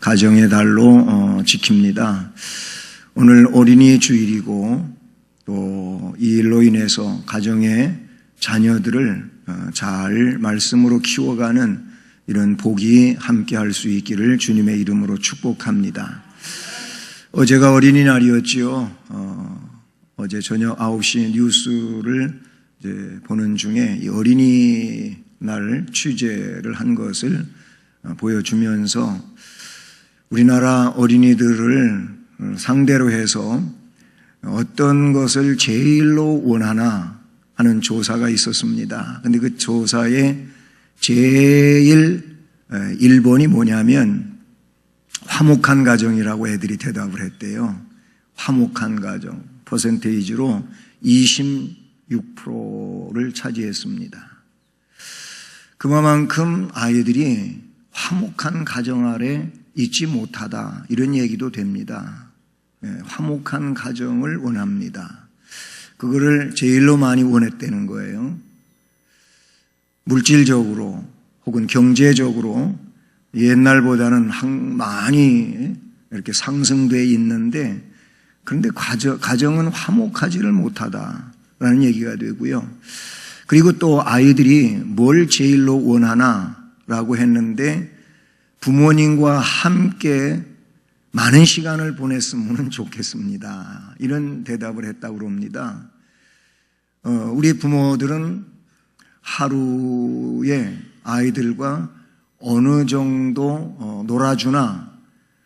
가정의 달로 지킵니다. 오늘 어린이 주일이고 또 이 일로 인해서 가정의 자녀들을 잘 말씀으로 키워가는 이런 복이 함께할 수 있기를 주님의 이름으로 축복합니다. 어제가 어린이날이었지요. 어제 저녁 9시 뉴스를 이제 보는 중에 이 어린이날 취재를 한 것을 보여주면서 우리나라 어린이들을 상대로 해서 어떤 것을 제일로 원하나 하는 조사가 있었습니다. 근데 그 조사의 제일 1번이 뭐냐면 화목한 가정이라고 애들이 대답을 했대요. 화목한 가정 퍼센테이지로 26%를 차지했습니다. 그만큼 아이들이 화목한 가정 아래 있지 못하다 이런 얘기도 됩니다. 화목한 가정을 원합니다. 그거를 제일로 많이 원했다는 거예요. 물질적으로 혹은 경제적으로 옛날보다는 많이 이렇게 상승되어 있는데 그런데 가정은 화목하지를 못하다라는 얘기가 되고요. 그리고 또 아이들이 뭘 제일로 원하나라고 했는데 부모님과 함께 많은 시간을 보냈으면 좋겠습니다. 이런 대답을 했다고 합니다. 우리 부모들은 하루에 아이들과 어느 정도 놀아주나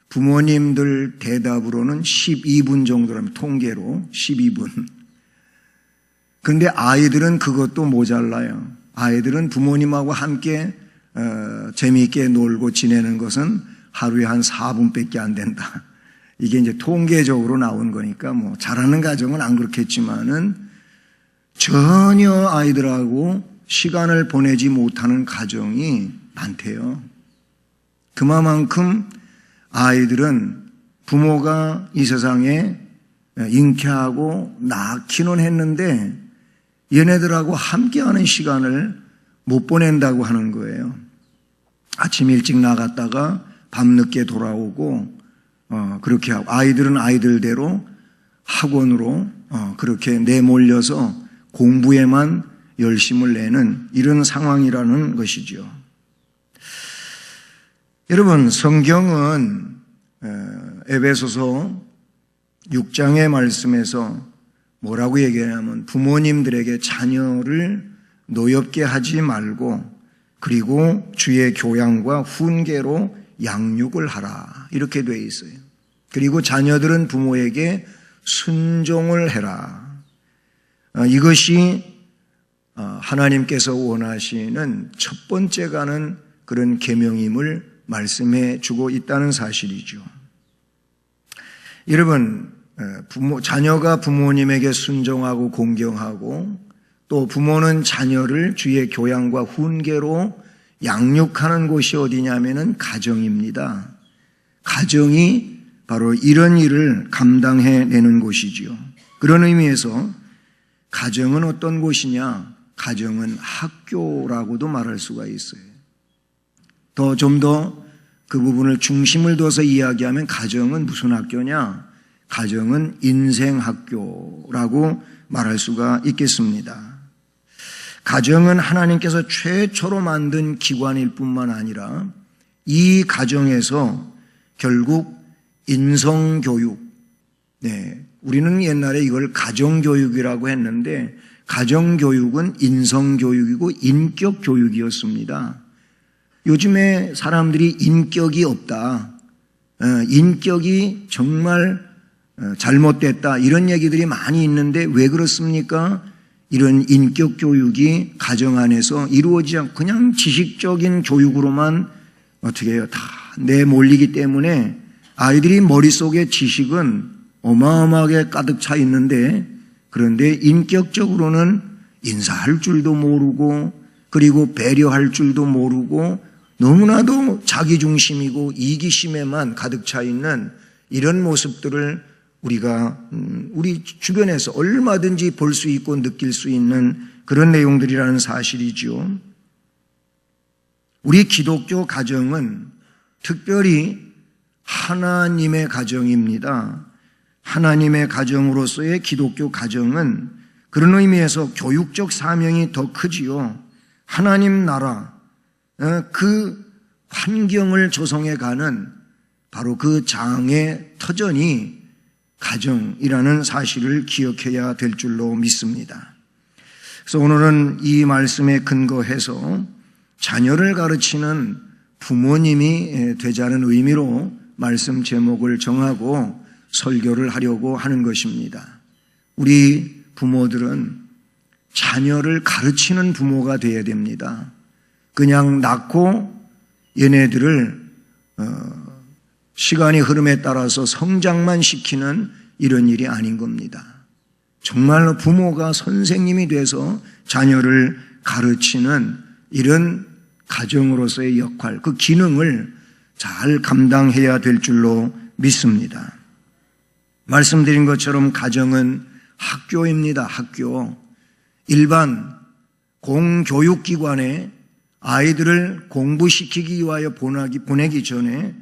부모님들 대답으로는 12분 정도라면 통계로 12분. 그런데 아이들은 그것도 모자라요. 아이들은 부모님하고 함께 재미있게 놀고 지내는 것은 하루에 한 4분밖에 안 된다. 이게 이제 통계적으로 나온 거니까 뭐 잘하는 가정은 안 그렇겠지만은 전혀 아이들하고 시간을 보내지 못하는 가정이 많대요. 그만큼 아이들은 부모가 이 세상에 잉태하고 낳기는 했는데 얘네들하고 함께하는 시간을 못 보낸다고 하는 거예요. 아침 일찍 나갔다가 밤늦게 돌아오고 그렇게 하고 아이들은 아이들대로 학원으로 그렇게 내몰려서 공부에만 열심을 내는 이런 상황이라는 것이죠. 여러분, 성경은 에베소서 6장의 말씀에서 뭐라고 얘기하냐면 부모님들에게 자녀를 노엽게 하지 말고 그리고 주의 교양과 훈계로 양육을 하라 이렇게 되어 있어요. 그리고 자녀들은 부모에게 순종을 해라. 이것이 하나님께서 원하시는 첫 번째 가는 그런 계명임을 말씀해 주고 있다는 사실이죠. 여러분, 자녀가 부모님에게 순종하고 공경하고 또 부모는 자녀를 주의 교양과 훈계로 양육하는 곳이 어디냐면은 가정입니다. 가정이 바로 이런 일을 감당해내는 곳이지요. 그런 의미에서 가정은 어떤 곳이냐? 가정은 학교라고도 말할 수가 있어요. 좀 더 그 부분을 중심을 둬서 이야기하면 가정은 무슨 학교냐? 가정은 인생학교라고 말할 수가 있겠습니다. 가정은 하나님께서 최초로 만든 기관일 뿐만 아니라 이 가정에서 결국 인성교육, 우리는 옛날에 이걸 가정교육이라고 했는데 가정교육은 인성교육이고 인격교육이었습니다. 요즘에 사람들이 인격이 없다, 인격이 정말 잘못됐다 이런 얘기들이 많이 있는데 왜 그렇습니까? 이런 인격 교육이 가정 안에서 이루어지지 않고 그냥 지식적인 교육으로만 어떻게 해요? 다 내몰리기 때문에 아이들이 머릿속에 지식은 어마어마하게 가득 차 있는데 그런데 인격적으로는 인사할 줄도 모르고 그리고 배려할 줄도 모르고 너무나도 자기중심이고 이기심에만 가득 차 있는 이런 모습들을 우리가 우리 주변에서 얼마든지 볼 수 있고 느낄 수 있는 그런 내용들이라는 사실이죠. 우리 기독교 가정은 특별히 하나님의 가정입니다. 하나님의 가정으로서의 기독교 가정은 그런 의미에서 교육적 사명이 더 크지요. 하나님 나라, 그 환경을 조성해 가는 바로 그 장의 터전이 가정이라는 사실을 기억해야 될 줄로 믿습니다. 그래서 오늘은 이 말씀에 근거해서 자녀를 가르치는 부모님이 되자는 의미로 말씀 제목을 정하고 설교를 하려고 하는 것입니다. 우리 부모들은 자녀를 가르치는 부모가 되어야 됩니다. 그냥 낳고 얘네들을 시간의 흐름에 따라서 성장만 시키는 이런 일이 아닌 겁니다. 정말로 부모가 선생님이 돼서 자녀를 가르치는 이런 가정으로서의 역할, 그 기능을 잘 감당해야 될 줄로 믿습니다. 말씀드린 것처럼 가정은 학교입니다. 학교. 일반 공교육기관에 아이들을 공부시키기 위하여 보내기 전에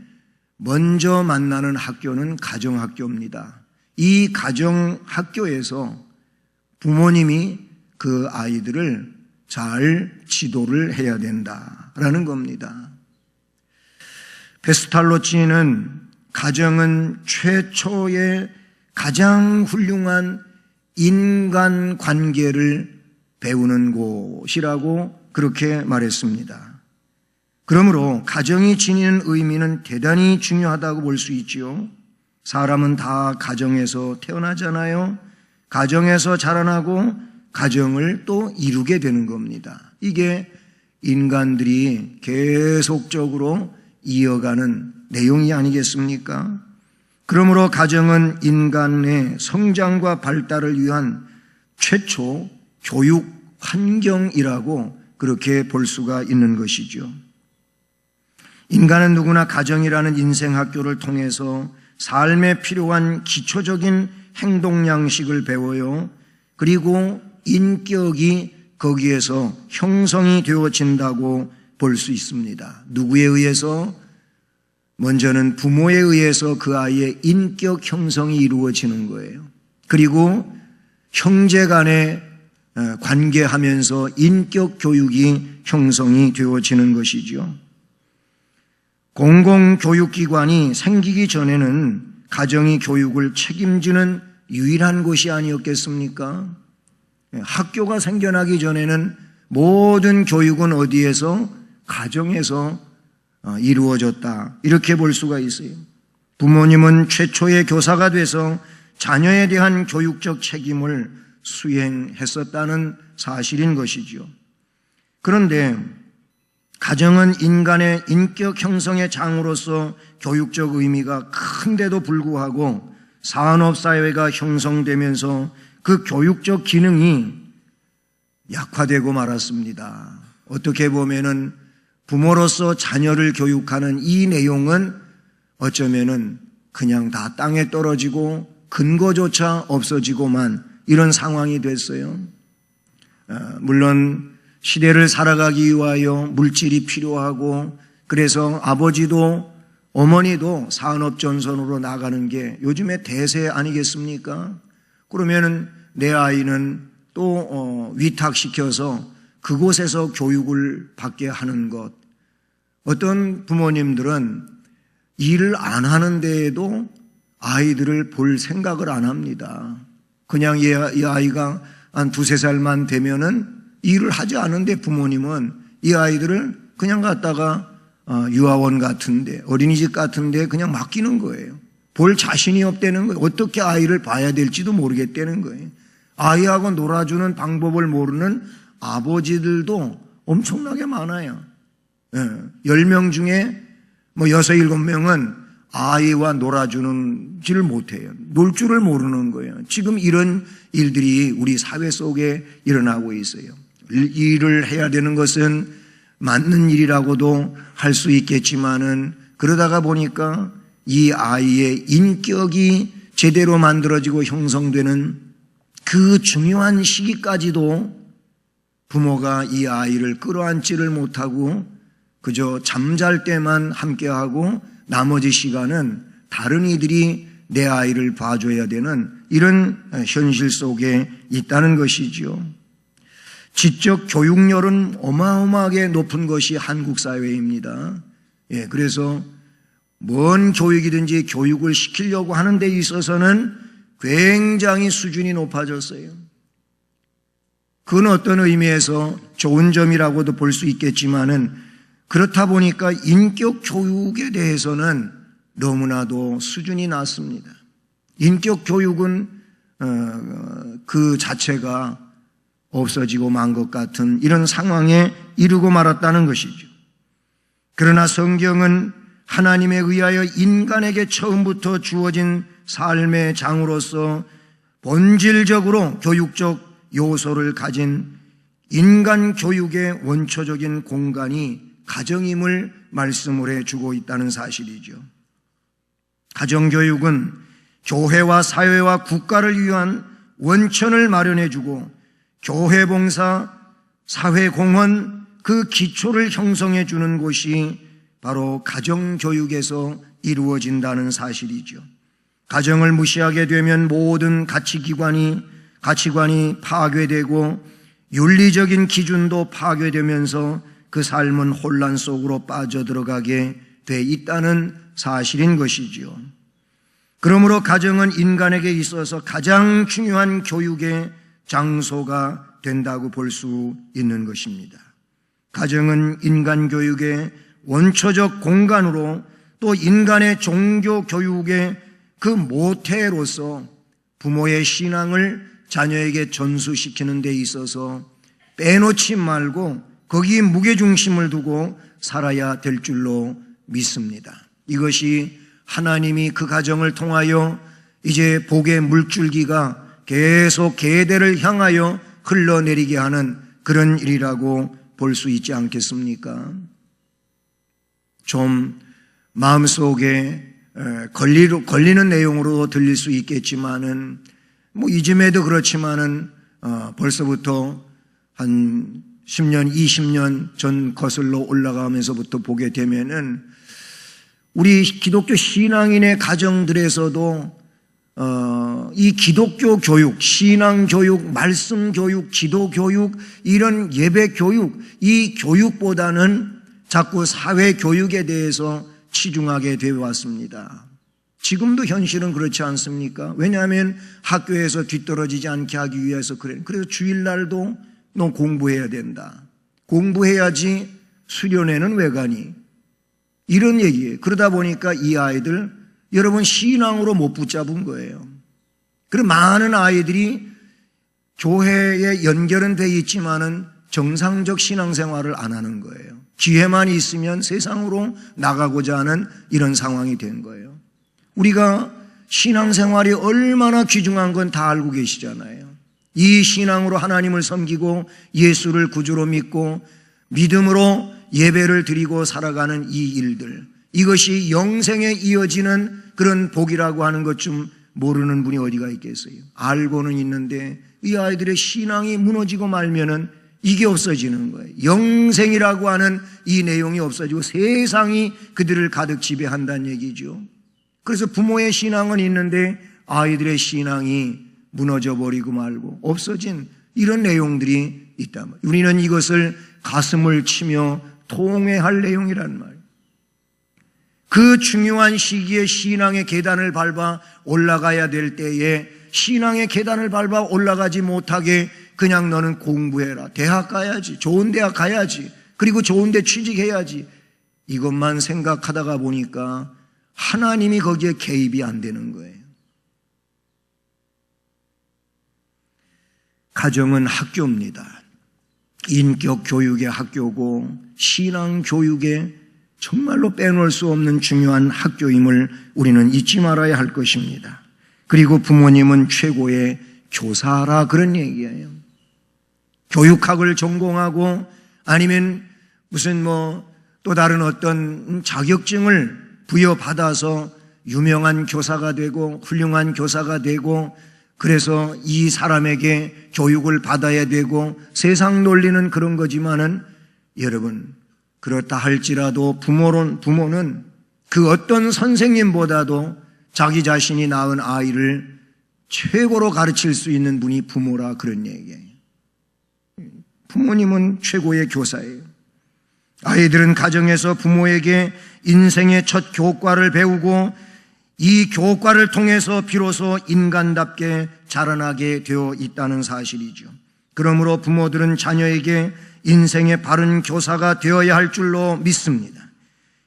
먼저 만나는 학교는 가정학교입니다. 이 가정학교에서 부모님이 그 아이들을 잘 지도를 해야 된다라는 겁니다. 페스탈로치는 가정은 최초의 가장 훌륭한 인간 관계를 배우는 곳이라고 그렇게 말했습니다. 그러므로 가정이 지니는 의미는 대단히 중요하다고 볼 수 있지요. 사람은 다 가정에서 태어나잖아요. 가정에서 자라나고 가정을 또 이루게 되는 겁니다. 이게 인간들이 계속적으로 이어가는 내용이 아니겠습니까? 그러므로 가정은 인간의 성장과 발달을 위한 최초 교육 환경이라고 그렇게 볼 수가 있는 것이죠. 인간은 누구나 가정이라는 인생 학교를 통해서 삶에 필요한 기초적인 행동 양식을 배워요. 그리고 인격이 거기에서 형성이 되어진다고 볼 수 있습니다. 누구에 의해서? 먼저는 부모에 의해서 그 아이의 인격 형성이 이루어지는 거예요. 그리고 형제 간에 관계하면서 인격 교육이 형성이 되어지는 것이죠. 공공교육기관이 생기기 전에는 가정이 교육을 책임지는 유일한 곳이 아니었겠습니까? 학교가 생겨나기 전에는 모든 교육은 어디에서? 가정에서 이루어졌다. 이렇게 볼 수가 있어요. 부모님은 최초의 교사가 돼서 자녀에 대한 교육적 책임을 수행했었다는 사실인 것이죠. 그런데 가정은 인간의 인격 형성의 장으로서 교육적 의미가 큰데도 불구하고 산업사회가 형성되면서 그 교육적 기능이 약화되고 말았습니다. 어떻게 보면은 부모로서 자녀를 교육하는 이 내용은 어쩌면은 그냥 다 땅에 떨어지고 근거조차 없어지고만 이런 상황이 됐어요. 물론 시대를 살아가기 위하여 물질이 필요하고 그래서 아버지도 어머니도 산업전선으로 나가는 게 요즘의 대세 아니겠습니까? 그러면은 내 아이는 또 위탁시켜서 그곳에서 교육을 받게 하는 것. 어떤 부모님들은 일을 안 하는 데에도 아이들을 볼 생각을 안 합니다. 그냥 이 아이가 한 2-3살만 되면은 일을 하지 않은데 부모님은 이 아이들을 그냥 갖다가 유아원 같은데 어린이집 같은데 그냥 맡기는 거예요. 볼 자신이 없다는 거예요. 어떻게 아이를 봐야 될지도 모르겠다는 거예요. 아이하고 놀아주는 방법을 모르는 아버지들도 엄청나게 많아요. 10명 중에 6-7명은 아이와 놀아주는지를 못해요. 놀 줄을 모르는 거예요. 지금 이런 일들이 우리 사회 속에 일어나고 있어요. 일을 해야 되는 것은 맞는 일이라고도 할 수 있겠지만은 그러다가 보니까 이 아이의 인격이 제대로 만들어지고 형성되는 그 중요한 시기까지도 부모가 이 아이를 끌어안지를 못하고 그저 잠잘 때만 함께하고 나머지 시간은 다른 이들이 내 아이를 봐줘야 되는 이런 현실 속에 있다는 것이지요. 지적 교육열은 어마어마하게 높은 것이 한국 사회입니다. 그래서 뭔 교육이든지 교육을 시키려고 하는 데 있어서는 굉장히 수준이 높아졌어요. 그건 어떤 의미에서 좋은 점이라고도 볼 수 있겠지만은 그렇다 보니까 인격 교육에 대해서는 너무나도 수준이 낮습니다. 인격 교육은 그 자체가 없어지고 만 것 같은 이런 상황에 이르고 말았다는 것이죠. 그러나 성경은 하나님에 의하여 인간에게 처음부터 주어진 삶의 장으로서 본질적으로 교육적 요소를 가진 인간 교육의 원초적인 공간이 가정임을 말씀을 해주고 있다는 사실이죠. 가정교육은 교회와 사회와 국가를 위한 원천을 마련해주고 교회 봉사, 사회 공헌 그 기초를 형성해 주는 곳이 바로 가정교육에서 이루어진다는 사실이죠. 가정을 무시하게 되면 모든 가치관이 파괴되고 윤리적인 기준도 파괴되면서 그 삶은 혼란 속으로 빠져들어가게 돼 있다는 사실인 것이지요. 그러므로 가정은 인간에게 있어서 가장 중요한 교육의 장소가 된다고 볼 수 있는 것입니다. 가정은 인간 교육의 원초적 공간으로 또 인간의 종교 교육의 그 모태로서 부모의 신앙을 자녀에게 전수시키는 데 있어서 빼놓지 말고 거기에 무게중심을 두고 살아야 될 줄로 믿습니다. 이것이 하나님이 그 가정을 통하여 이제 복의 물줄기가 계속 계대를 향하여 흘러내리게 하는 그런 일이라고 볼 수 있지 않겠습니까? 좀 마음속에 걸리는 내용으로 들릴 수 있겠지만은 이쯤에도 그렇지만은 벌써부터 한 10년, 20년 전 거슬러 올라가면서부터 보게 되면은 우리 기독교 신앙인의 가정들에서도 이 기독교 교육, 신앙 교육, 말씀 교육, 기도 교육, 이런 예배 교육, 이 교육보다는 자꾸 사회 교육에 대해서 치중하게 되어 왔습니다. 지금도 현실은 그렇지 않습니까? 왜냐하면 학교에서 뒤떨어지지 않게 하기 위해서 그래요. 그래서 주일날도 너 공부해야 된다. 공부해야지 수련회는 왜 가니? 이런 얘기예요. 그러다 보니까 이 아이들 여러분 신앙으로 못 붙잡은 거예요. 그리고 많은 아이들이 교회에 연결은 돼 있지만은 정상적 신앙생활을 안 하는 거예요. 기회만 있으면 세상으로 나가고자 하는 이런 상황이 된 거예요. 우리가 신앙생활이 얼마나 귀중한 건 다 알고 계시잖아요. 이 신앙으로 하나님을 섬기고 예수를 구주로 믿고 믿음으로 예배를 드리고 살아가는 이 일들, 이것이 영생에 이어지는 그런 복이라고 하는 것 좀 모르는 분이 어디가 있겠어요? 알고는 있는데 이 아이들의 신앙이 무너지고 말면은 이게 없어지는 거예요. 영생이라고 하는 이 내용이 없어지고 세상이 그들을 가득 지배한다는 얘기죠. 그래서 부모의 신앙은 있는데 아이들의 신앙이 무너져 버리고 말고 없어진 이런 내용들이 있단 말이에요. 우리는 이것을 가슴을 치며 통회할 내용이란 말이에요. 그 중요한 시기에 신앙의 계단을 밟아 올라가야 될 때에 신앙의 계단을 밟아 올라가지 못하게 그냥 너는 공부해라. 대학 가야지. 좋은 대학 가야지. 그리고 좋은 데 취직해야지. 이것만 생각하다가 보니까 하나님이 거기에 개입이 안 되는 거예요. 가정은 학교입니다. 인격 교육의 학교고 신앙 교육의 정말로 빼놓을 수 없는 중요한 학교임을 우리는 잊지 말아야 할 것입니다. 그리고 부모님은 최고의 교사라 그런 얘기예요. 교육학을 전공하고 아니면 무슨 또 다른 어떤 자격증을 부여받아서 유명한 교사가 되고 훌륭한 교사가 되고 그래서 이 사람에게 교육을 받아야 되고 세상 논리는 그런 거지만은 여러분 그렇다 할지라도 부모는 그 어떤 선생님보다도 자기 자신이 낳은 아이를 최고로 가르칠 수 있는 분이 부모라, 그런 얘기예요. 부모님은 최고의 교사예요. 아이들은 가정에서 부모에게 인생의 첫 교과를 배우고 이 교과를 통해서 비로소 인간답게 자라나게 되어 있다는 사실이죠. 그러므로 부모들은 자녀에게 인생의 바른 교사가 되어야 할 줄로 믿습니다.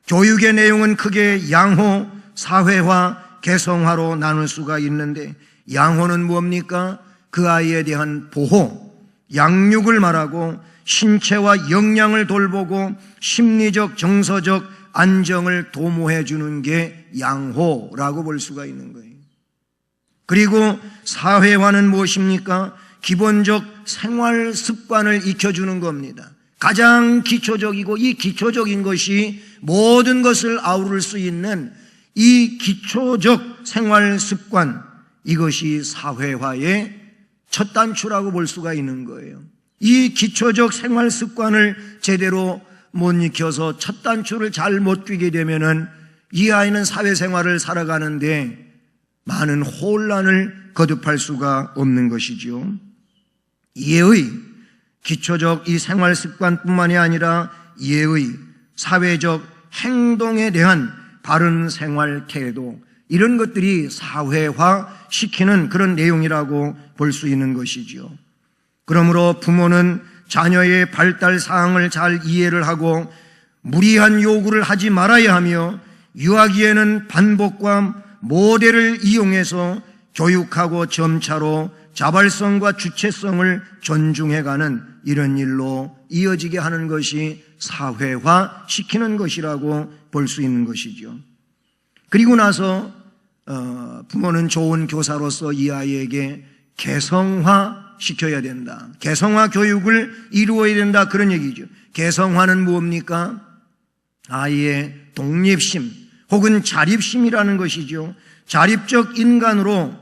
교육의 내용은 크게 양호, 사회화, 개성화로 나눌 수가 있는데, 양호는 뭡니까? 그 아이에 대한 보호, 양육을 말하고 신체와 역량을 돌보고 심리적, 정서적 안정을 도모해 주는 게 양호라고 볼 수가 있는 거예요. 그리고 사회화는 무엇입니까? 기본적 생활 습관을 익혀주는 겁니다. 가장 기초적이고 이 기초적인 것이 모든 것을 아우를 수 있는 이 기초적 생활 습관, 이것이 사회화의 첫 단추라고 볼 수가 있는 거예요. 이 기초적 생활 습관을 제대로 못 익혀서 첫 단추를 잘 못 끼게 되면은 이 아이는 사회생활을 살아가는데 많은 혼란을 거듭할 수가 없는 것이죠. 예의, 기초적 이 생활 습관뿐만이 아니라 예의, 사회적 행동에 대한 바른 생활 태도, 이런 것들이 사회화 시키는 그런 내용이라고 볼 수 있는 것이죠. 그러므로 부모는 자녀의 발달 사항을 잘 이해를 하고 무리한 요구를 하지 말아야 하며, 유아기에는 반복과 모델을 이용해서 교육하고 점차로 자발성과 주체성을 존중해가는 이런 일로 이어지게 하는 것이 사회화 시키는 것이라고 볼 수 있는 것이죠. 그리고 나서 부모는 좋은 교사로서 이 아이에게 개성화 시켜야 된다. 개성화 교육을 이루어야 된다, 그런 얘기죠. 개성화는 뭡니까? 아이의 독립심 혹은 자립심이라는 것이죠. 자립적 인간으로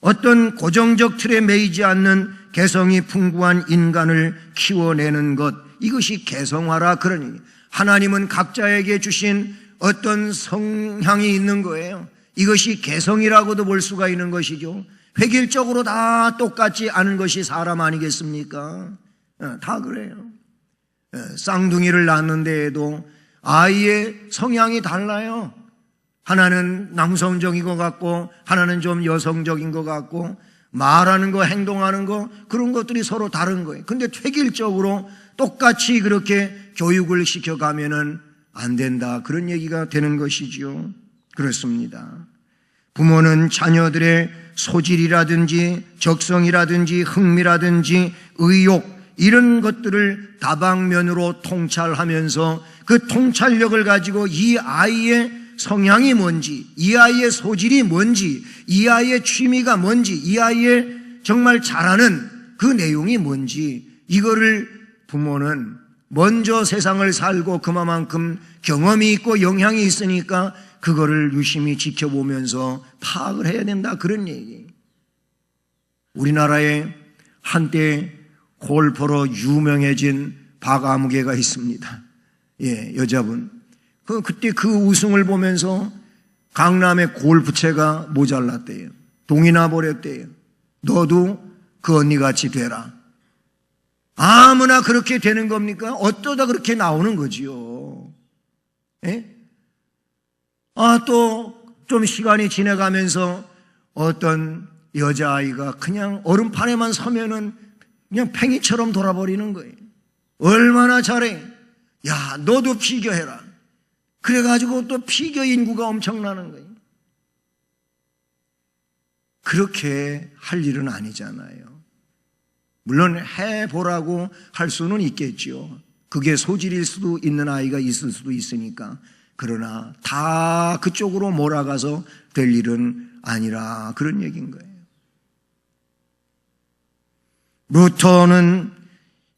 어떤 고정적 틀에 매이지 않는 개성이 풍부한 인간을 키워내는 것, 이것이 개성화라, 그런 얘기. 하나님은 각자에게 주신 어떤 성향이 있는 거예요. 이것이 개성이라고도 볼 수가 있는 것이죠. 획일적으로 다 똑같지 않은 것이 사람 아니겠습니까? 다 그래요. 쌍둥이를 낳는데에도 아이의 성향이 달라요. 하나는 남성적인 것 같고 하나는 좀 여성적인 것 같고, 말하는 거, 행동하는 거, 그런 것들이 서로 다른 거예요. 근데 획일적으로 똑같이 그렇게 교육을 시켜가면은 안 된다, 그런 얘기가 되는 것이지요. 그렇습니다. 부모는 자녀들의 소질이라든지 적성이라든지 흥미라든지 의욕, 이런 것들을 다방면으로 통찰하면서 그 통찰력을 가지고 이 아이의 성향이 뭔지, 이 아이의 소질이 뭔지, 이 아이의 취미가 뭔지, 이 아이의 정말 잘하는 그 내용이 뭔지, 이거를 부모는 먼저 세상을 살고 그만큼 경험이 있고 영향이 있으니까 그거를 유심히 지켜보면서 파악을 해야 된다, 그런 얘기. 우리나라에 한때 골퍼로 유명해진 박아무개가 있습니다. 여자분. 그때 그 우승을 보면서 강남의 골프채가 모자랐대요. 동이 나버렸대요. 너도 그 언니같이 되라. 아무나 그렇게 되는 겁니까? 어쩌다 그렇게 나오는 거지요. 또 좀 시간이 지나가면서 어떤 여자아이가 그냥 얼음판에만 서면은 그냥 팽이처럼 돌아버리는 거예요. 얼마나 잘해. 야, 너도 피겨해라. 그래가지고 또 피겨 인구가 엄청나는 거예요. 그렇게 할 일은 아니잖아요. 물론 해보라고 할 수는 있겠죠. 그게 소질일 수도 있는 아이가 있을 수도 있으니까. 그러나 다 그쪽으로 몰아가서 될 일은 아니라, 그런 얘기인 거예요. 루터는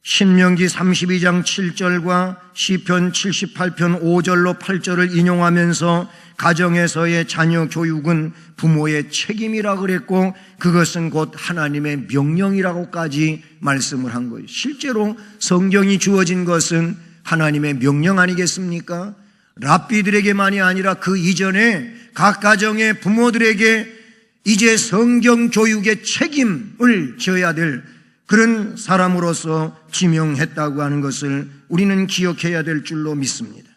신명기 32장 7절과 시편 78편 5절로 8절을 인용하면서 가정에서의 자녀 교육은 부모의 책임이라 그랬고, 그것은 곧 하나님의 명령이라고까지 말씀을 한 거예요. 실제로 성경이 주어진 것은 하나님의 명령 아니겠습니까? 랍비들에게만이 아니라 그 이전에 각 가정의 부모들에게 이제 성경 교육의 책임을 져야 될 그런 사람으로서 지명했다고 하는 것을 우리는 기억해야 될 줄로 믿습니다.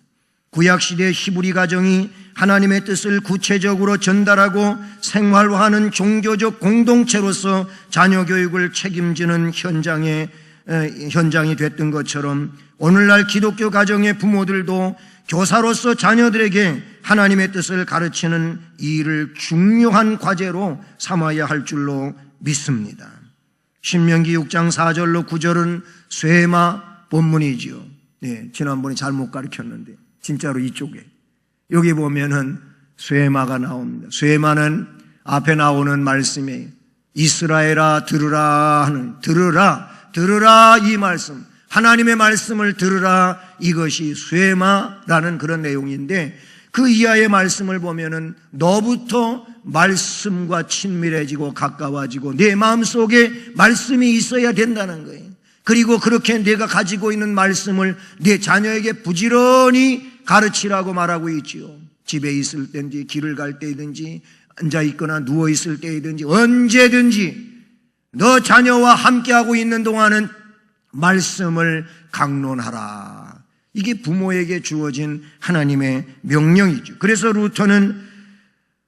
구약시대 히브리 가정이 하나님의 뜻을 구체적으로 전달하고 생활화하는 종교적 공동체로서 자녀 교육을 책임지는 현장이 됐던 것처럼 오늘날 기독교 가정의 부모들도 교사로서 자녀들에게 하나님의 뜻을 가르치는 이 일을 중요한 과제로 삼아야 할 줄로 믿습니다. 신명기 6장 4절로 9절은 쇠마 본문이지요. 네, 지난번에 잘못 가르쳤는데 진짜로 이쪽에 여기 보면은 쇠마가 나옵니다. 쇠마는 앞에 나오는 말씀이에요. 이스라엘아 들으라 하는, 들으라 이 말씀, 하나님의 말씀을 들으라, 이것이 쇠마라는 그런 내용인데 그 이하의 말씀을 보면은 너부터 말씀과 친밀해지고 가까워지고 내 마음속에 말씀이 있어야 된다는 거예요. 그리고 그렇게 내가 가지고 있는 말씀을 내 자녀에게 부지런히 가르치라고 말하고 있지요. 집에 있을 때든지 길을 갈 때든지 앉아있거나 누워있을 때든지 언제든지 너 자녀와 함께하고 있는 동안은 말씀을 강론하라. 이게 부모에게 주어진 하나님의 명령이죠. 그래서 루터는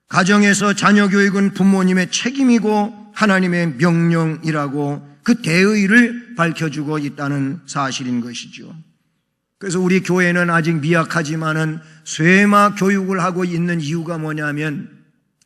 가정에서 자녀 교육은 부모님의 책임이고 하나님의 명령이라고 그 대의를 밝혀주고 있다는 사실인 것이죠. 그래서 우리 교회는 아직 미약하지만은 쇠마 교육을 하고 있는 이유가 뭐냐면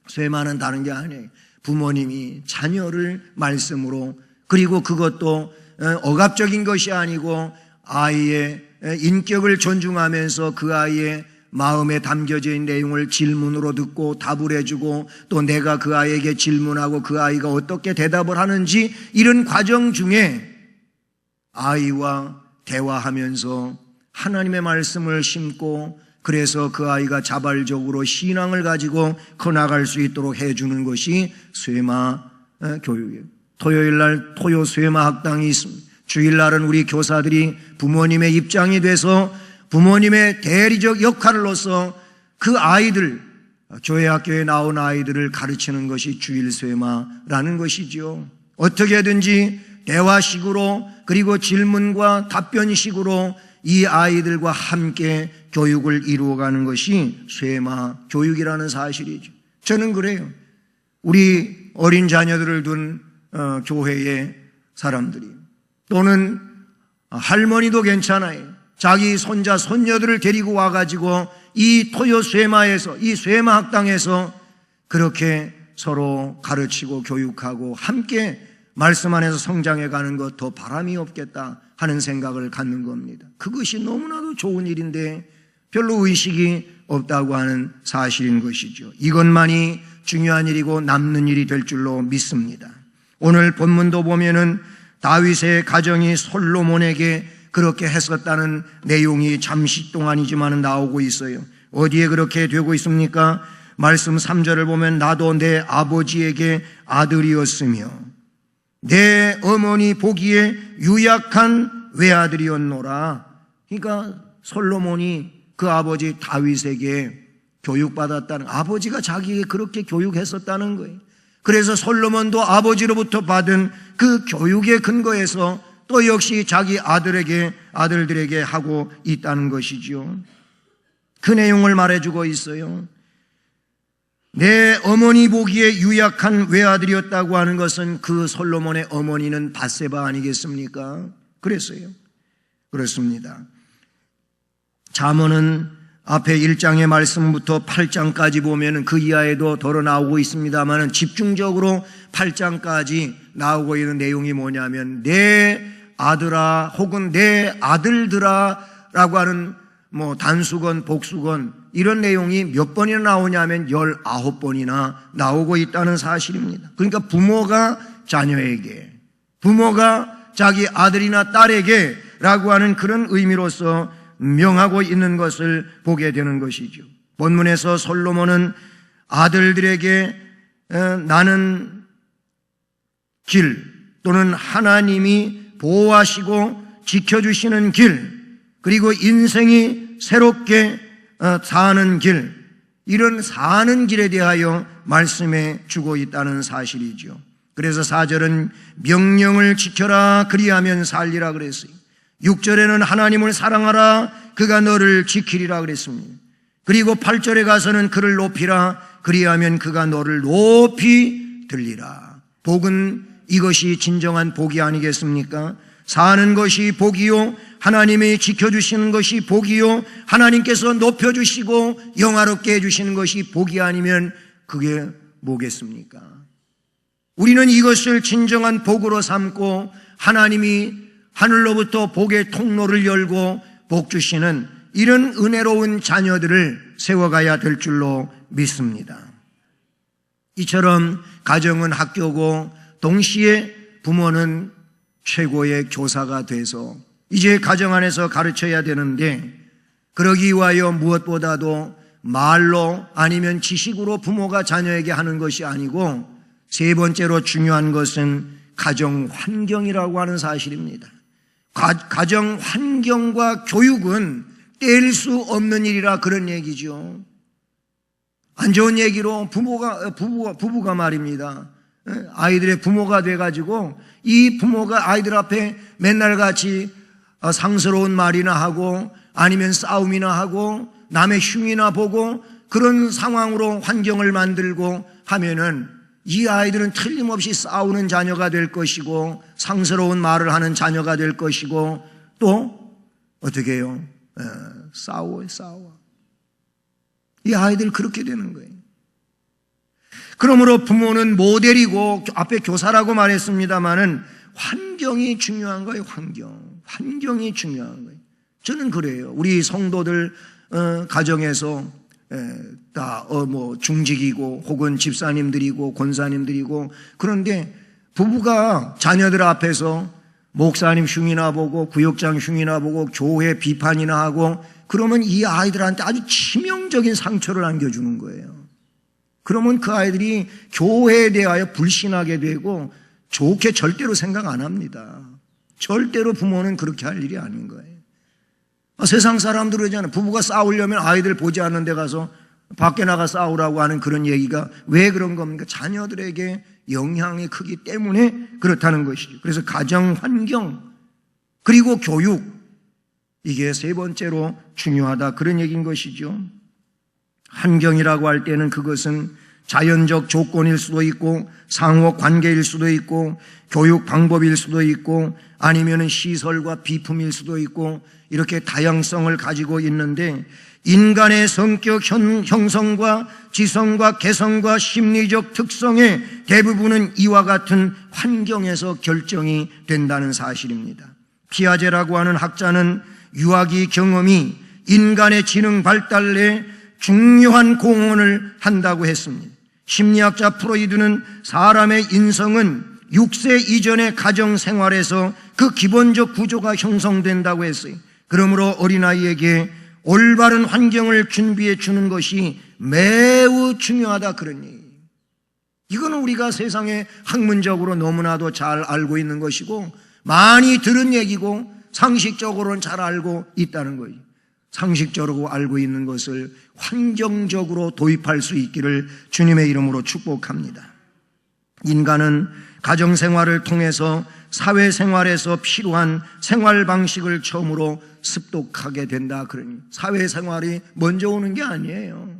쇠마는 다른 게 아니에요. 부모님이 자녀를 말씀으로, 그리고 그것도 억압적인 것이 아니고 아이의 인격을 존중하면서 그 아이의 마음에 담겨져 있는 내용을 질문으로 듣고 답을 해주고 또 내가 그 아이에게 질문하고 그 아이가 어떻게 대답을 하는지 이런 과정 중에 아이와 대화하면서 하나님의 말씀을 심고 그래서 그 아이가 자발적으로 신앙을 가지고 커나갈 수 있도록 해주는 것이 쇠마 교육이에요. 토요일날 토요 쇠마 학당이 있습니다. 주일날은 우리 교사들이 부모님의 입장이 돼서 부모님의 대리적 역할로서 그 아이들, 교회 학교에 나온 아이들을 가르치는 것이 주일 쇠마라는 것이죠. 어떻게든지 대화식으로 그리고 질문과 답변식으로 이 아이들과 함께 교육을 이루어가는 것이 쇠마 교육이라는 사실이죠. 저는 그래요. 우리 어린 자녀들을 둔 교회의 사람들이 또는 할머니도 괜찮아요. 자기 손자 손녀들을 데리고 와가지고 이 토요 쇠마에서, 이 쇠마 학당에서 그렇게 서로 가르치고 교육하고 함께 말씀 안에서 성장해가는 것 더 바람이 없겠다 하는 생각을 갖는 겁니다. 그것이 너무나도 좋은 일인데 별로 의식이 없다고 하는 사실인 것이죠. 이것만이 중요한 일이고 남는 일이 될 줄로 믿습니다. 오늘 본문도 보면은 다윗의 가정이 솔로몬에게 그렇게 했었다는 내용이 잠시 동안이지만 나오고 있어요. 어디에 그렇게 되고 있습니까? 말씀 3절을 보면 나도 내 아버지에게 아들이었으며 내 어머니 보기에 유약한 외아들이었노라. 그러니까 솔로몬이 그 아버지 다윗에게 교육받았다는, 아버지가 자기에게 그렇게 교육했었다는 거예요. 그래서 솔로몬도 아버지로부터 받은 그 교육의 근거에서 또 역시 자기 아들들에게 하고 있다는 것이죠. 그 내용을 말해주고 있어요. 내 어머니 보기에 유약한 외아들이었다고 하는 것은 그 솔로몬의 어머니는 밧세바 아니겠습니까? 그랬어요. 그렇습니다. 잠언은 앞에 1장의 말씀부터 8장까지 보면 그 이하에도 덜어 나오고 있습니다만 집중적으로 8장까지 나오고 있는 내용이 뭐냐면 내 아들아 혹은 내 아들들아 라고 하는 단수건 복수건 이런 내용이 몇 번이나 나오냐면 19번이나 나오고 있다는 사실입니다. 그러니까 부모가 자녀에게, 부모가 자기 아들이나 딸에게 라고 하는 그런 의미로서 명하고 있는 것을 보게 되는 것이죠. 본문에서 솔로몬은 아들들에게 나는 길 또는 하나님이 보호하시고 지켜주시는 길, 그리고 인생이 새롭게 사는 길, 이런 사는 길에 대하여 말씀해 주고 있다는 사실이죠. 그래서 4절은 명령을 지켜라 그리하면 살리라 그랬어요. 6절에는 하나님을 사랑하라 그가 너를 지키리라 그랬습니다. 그리고 8절에 가서는 그를 높이라 그리하면 그가 너를 높이 들리라. 복은 이것이 진정한 복이 아니겠습니까? 사는 것이 복이요, 하나님이 지켜주시는 것이 복이요, 하나님께서 높여주시고 영화롭게 해주시는 것이 복이 아니면 그게 뭐겠습니까? 우리는 이것을 진정한 복으로 삼고 하나님이 하늘로부터 복의 통로를 열고 복 주시는 이런 은혜로운 자녀들을 세워가야 될 줄로 믿습니다. 이처럼 가정은 학교고 동시에 부모는 최고의 교사가 돼서 이제 가정 안에서 가르쳐야 되는데, 그러기 위하여 무엇보다도 말로 아니면 지식으로 부모가 자녀에게 하는 것이 아니고 세 번째로 중요한 것은 가정 환경이라고 하는 사실입니다. 가정 환경과 교육은 뗄 수 없는 일이라 그런 얘기죠. 안 좋은 얘기로 부부가 말입니다. 아이들의 부모가 돼가지고 이 부모가 아이들 앞에 맨날 같이 상스러운 말이나 하고 아니면 싸움이나 하고 남의 흉이나 보고 그런 상황으로 환경을 만들고 하면은 이 아이들은 틀림없이 싸우는 자녀가 될 것이고 상스러운 말을 하는 자녀가 될 것이고 또 어떻게 해요? 싸워. 이 아이들 그렇게 되는 거예요. 그러므로 부모는 모델이고 앞에 교사라고 말했습니다마는 환경이 중요한 거예요. 환경이 중요한 거예요. 저는 그래요. 우리 성도들 가정에서 다 중직이고 혹은 집사님들이고 권사님들이고, 그런데 부부가 자녀들 앞에서 목사님 흉이나 보고 구역장 흉이나 보고 교회 비판이나 하고 그러면 이 아이들한테 아주 치명적인 상처를 안겨주는 거예요. 그러면 그 아이들이 교회에 대하여 불신하게 되고 좋게 절대로 생각 안 합니다. 절대로 부모는 그렇게 할 일이 아닌 거예요. 세상 사람들 그러잖아요. 부부가 싸우려면 아이들 보지 않는 데 가서 밖에 나가 싸우라고 하는 그런 얘기가 왜 그런 겁니까? 자녀들에게 영향이 크기 때문에 그렇다는 것이죠. 그래서 가정 환경 그리고 교육, 이게 세 번째로 중요하다 그런 얘기인 것이죠. 환경이라고 할 때는 그것은 자연적 조건일 수도 있고 상호 관계일 수도 있고 교육 방법일 수도 있고 아니면 시설과 비품일 수도 있고 이렇게 다양성을 가지고 있는데, 인간의 성격 형성과 지성과 개성과 심리적 특성의 대부분은 이와 같은 환경에서 결정이 된다는 사실입니다. 피아제라고 하는 학자는 유아기 경험이 인간의 지능 발달에 중요한 공헌을 한다고 했습니다. 심리학자 프로이드는 사람의 인성은 6세 이전의 가정 생활에서 그 기본적 구조가 형성된다고 했어요. 그러므로 어린아이에게 올바른 환경을 준비해 주는 것이 매우 중요하다 그런 얘기예요. 이거는 우리가 세상에 학문적으로 너무나도 잘 알고 있는 것이고 많이 들은 얘기고 상식적으로는 잘 알고 있다는 거예요. 상식적으로 알고 있는 것을 환경적으로 도입할 수 있기를 주님의 이름으로 축복합니다. 인간은 가정생활을 통해서 사회생활에서 필요한 생활 방식을 처음으로 습득하게 된다. 그러니 사회생활이 먼저 오는 게 아니에요.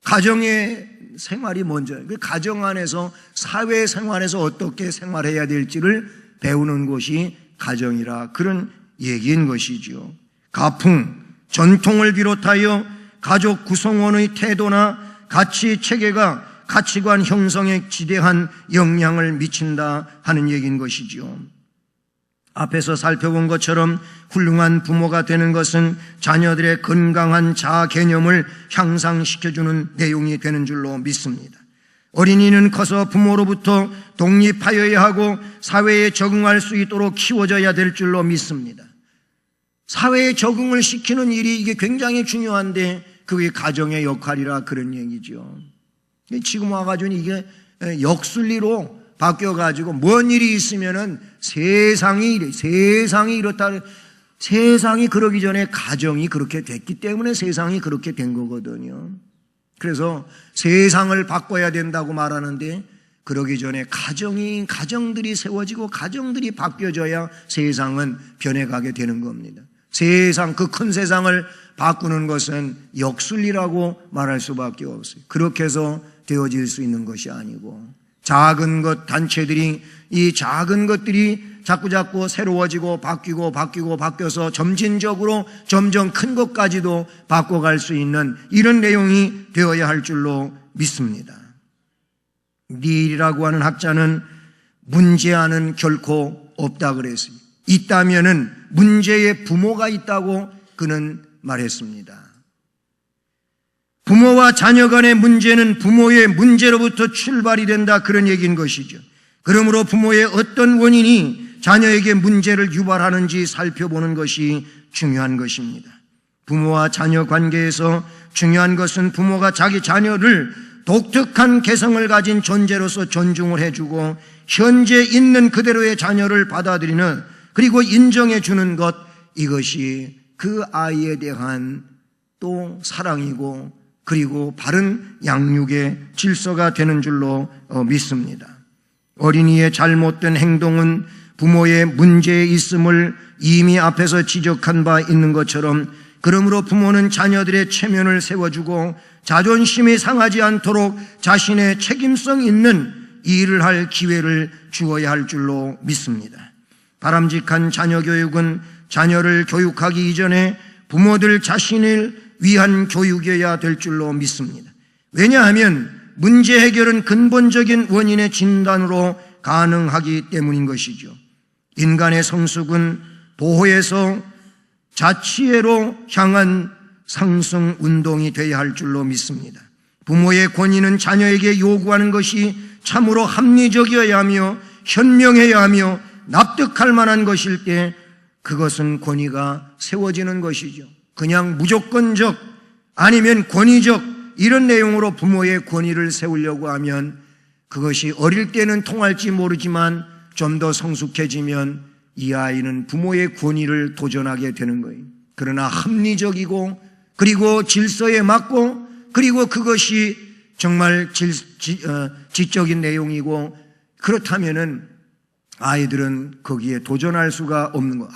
가정의 생활이 먼저, 그 가정 안에서 사회생활에서 어떻게 생활해야 될지를 배우는 것이 가정이라 그런 얘기인 것이죠. 가풍, 전통을 비롯하여 가족 구성원의 태도나 가치 체계가 가치관 형성에 지대한 영향을 미친다 하는 얘기인 것이죠. 앞에서 살펴본 것처럼 훌륭한 부모가 되는 것은 자녀들의 건강한 자아 개념을 향상시켜주는 내용이 되는 줄로 믿습니다. 어린이는 커서 부모로부터 독립하여야 하고 사회에 적응할 수 있도록 키워져야 될 줄로 믿습니다. 사회에 적응을 시키는 일이 이게 굉장히 중요한데 그게 가정의 역할이라 그런 얘기죠. 지금 와가지고 이게 역순리로 바뀌어가지고 뭔 일이 있으면은 세상이 이렇다. 세상이 그러기 전에 가정이 그렇게 됐기 때문에 세상이 그렇게 된 거거든요. 그래서 세상을 바꿔야 된다고 말하는데 그러기 전에 가정들이 세워지고 가정들이 바뀌어져야 세상은 변해가게 되는 겁니다. 그 큰 세상을 바꾸는 것은 역술이라고 말할 수밖에 없어요. 그렇게 해서 되어질 수 있는 것이 아니고 작은 것 단체들이 이 작은 것들이 자꾸자꾸 새로워지고 바뀌어서 점진적으로 점점 큰 것까지도 바꿔갈 수 있는 이런 내용이 되어야 할 줄로 믿습니다. 닐이라고 하는 학자는 문제아는 결코 없다 그랬습니다. 있다면은 문제의 부모가 있다고 그는 말했습니다. 부모와 자녀 간의 문제는 부모의 문제로부터 출발이 된다, 그런 얘기인 것이죠. 그러므로 부모의 어떤 원인이 자녀에게 문제를 유발하는지 살펴보는 것이 중요한 것입니다. 부모와 자녀 관계에서 중요한 것은 부모가 자기 자녀를 독특한 개성을 가진 존재로서 존중을 해주고 현재 있는 그대로의 자녀를 받아들이는, 그리고 인정해 주는 것, 이것이 그 아이에 대한 또 사랑이고 그리고 바른 양육의 질서가 되는 줄로 믿습니다. 어린이의 잘못된 행동은 부모의 문제에 있음을 이미 앞에서 지적한 바 있는 것처럼, 그러므로 부모는 자녀들의 체면을 세워주고 자존심이 상하지 않도록 자신의 책임성 있는 일을 할 기회를 주어야 할 줄로 믿습니다. 바람직한 자녀 교육은 자녀를 교육하기 이전에 부모들 자신을 위한 교육이어야 될 줄로 믿습니다. 왜냐하면 문제 해결은 근본적인 원인의 진단으로 가능하기 때문인 것이죠. 인간의 성숙은 보호에서 자치해로 향한 상승 운동이 되어야 할 줄로 믿습니다. 부모의 권위는 자녀에게 요구하는 것이 참으로 합리적이어야 하며 현명해야 하며 납득할 만한 것일 때 그것은 권위가 세워지는 것이죠. 그냥 무조건적 아니면 권위적 이런 내용으로 부모의 권위를 세우려고 하면 그것이 어릴 때는 통할지 모르지만 좀 더 성숙해지면 이 아이는 부모의 권위를 도전하게 되는 거예요. 그러나 합리적이고 그리고 질서에 맞고 그리고 그것이 정말 지적인 내용이고 그렇다면은 아이들은 거기에 도전할 수가 없는 거.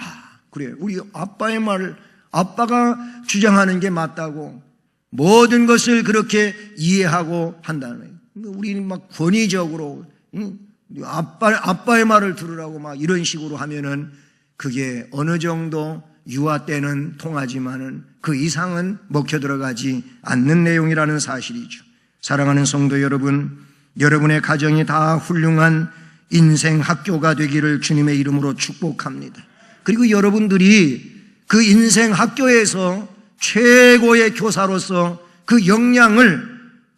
그래, 우리 아빠의 말을 아빠가 주장하는 게 맞다고 모든 것을 그렇게 이해하고 한다는 거예요. 우리는 막 권위적으로 아빠의 말을 들으라고 막 이런 식으로 하면은 그게 어느 정도 유아 때는 통하지만은 그 이상은 먹혀 들어가지 않는 내용이라는 사실이죠. 사랑하는 성도 여러분, 여러분의 가정이 다 훌륭한 인생 학교가 되기를 주님의 이름으로 축복합니다. 그리고 여러분들이 그 인생 학교에서 최고의 교사로서 그 역량을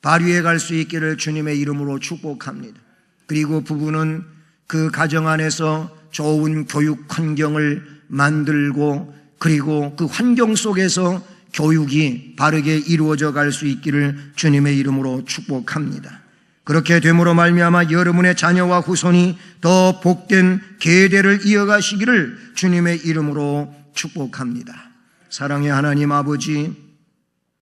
발휘해 갈 수 있기를 주님의 이름으로 축복합니다. 그리고 부부는 그 가정 안에서 좋은 교육 환경을 만들고 그리고 그 환경 속에서 교육이 바르게 이루어져 갈 수 있기를 주님의 이름으로 축복합니다. 그렇게 됨으로 말미암아 여러분의 자녀와 후손이 더 복된 계대를 이어가시기를 주님의 이름으로 축복합니다. 사랑의 하나님 아버지,